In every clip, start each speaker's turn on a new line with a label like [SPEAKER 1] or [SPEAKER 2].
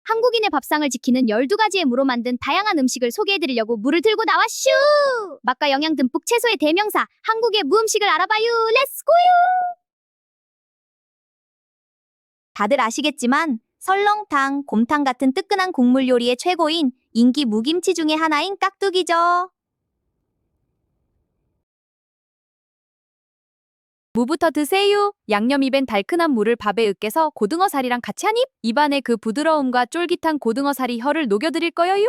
[SPEAKER 1] 한국인의 밥상을 지키는 12가지의 무로 만든 다양한 음식을 소개해드리려고 무를 들고 나왔슈! 맛과 영양 듬뿍 채소의 대명사, 한국의 무 음식을 알아봐요! 렛츠고요! 다들 아시겠지만 설렁탕, 곰탕 같은 뜨끈한 국물 요리의 최고인 인기 무김치 중에 하나인 깍두기죠. 무부터 드세요. 양념 입엔 달큰한 무를 밥에 으깨서 고등어 살이랑 같이 한 입. 입안에 그 부드러움과 쫄깃한 고등어 살이 혀를 녹여드릴 거예요.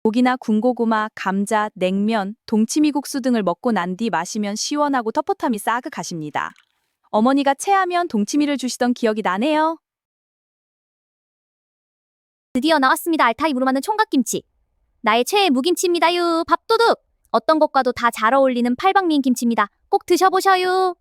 [SPEAKER 1] 고기나 군고구마, 감자, 냉면, 동치미국수 등을 먹고 난 뒤 마시면 시원하고 텁텁함이 싹 가십니다. 어머니가 체하면 동치미를 주시던 기억이 나네요. 드디어 나왔습니다. 알타이 무로 만든 총각김치. 나의 최애 무김치입니다요. 밥도둑. 어떤 것과도 다 잘 어울리는 팔방미인 김치입니다. 꼭 드셔보셔요.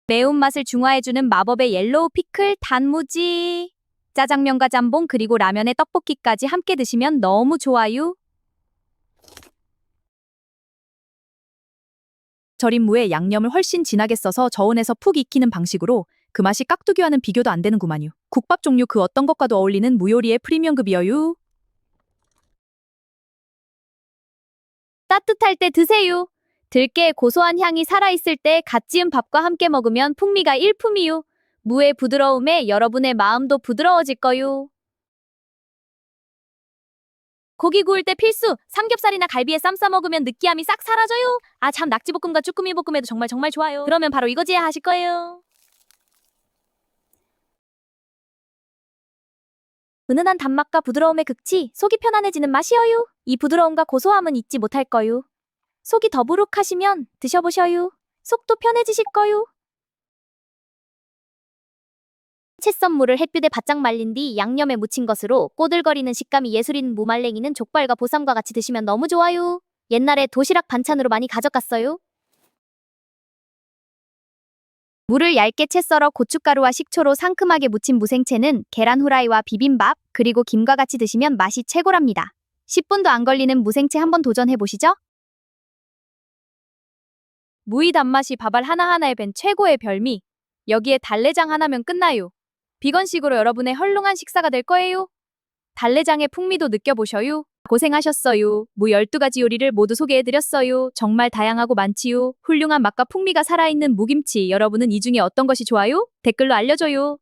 [SPEAKER 1] 매운맛을 중화해주는 마법의 옐로우 피클 단무지. 짜장면과 짬뽕 그리고 라면에 떡볶이까지 함께 드시면 너무 좋아요. 절인 무에 양념을 훨씬 진하게 써서 저온에서 푹 익히는 방식으로 그 맛이 깍두기와는 비교도 안 되는구만요. 국밥 종류 그 어떤 것과도 어울리는 무요리의 프리미엄급이어요. 따뜻할 때 드세요. 들깨의 고소한 향이 살아있을 때 갓 지은 밥과 함께 먹으면 풍미가 일품이요. 무의 부드러움에 여러분의 마음도 부드러워질 거요. 고기 구울 때 필수! 삼겹살이나 갈비에 쌈 싸 먹으면 느끼함이 싹 사라져요. 아 참 낙지볶음과 쭈꾸미 볶음에도 정말 좋아요. 그러면 바로 이거지야 하실 거예요. 은은한 단맛과 부드러움의 극치, 속이 편안해지는 맛이어요. 이 부드러움과 고소함은 잊지 못할 거요. 속이 더부룩하시면 드셔보셔요. 속도 편해지실 거요. 채썬무를 햇볕에 바짝 말린 뒤 양념에 묻힌 것으로 꼬들거리는 식감이 예술인 무말랭이는 족발과 보쌈과 같이 드시면 너무 좋아요. 옛날에 도시락 반찬으로 많이 가져갔어요. 무를 얇게 채 썰어 고춧가루와 식초로 상큼하게 무친 무생채는 계란 후라이와 비빔밥, 그리고 김과 같이 드시면 맛이 최고랍니다. 10분도 안 걸리는 무생채 한번 도전해보시죠. 무의 단맛이 밥알 하나하나에 밴 최고의 별미. 여기에 달래장 하나면 끝나요. 비건식으로 여러분의 헐렁한 식사가 될 거예요. 달래장의 풍미도 느껴보셔요. 고생하셨어요. 무 12가지 요리를 모두 소개해드렸어요. 정말 다양하고 많지요. 훌륭한 맛과 풍미가 살아있는 무김치. 여러분은 이 중에 어떤 것이 좋아요? 댓글로 알려줘요.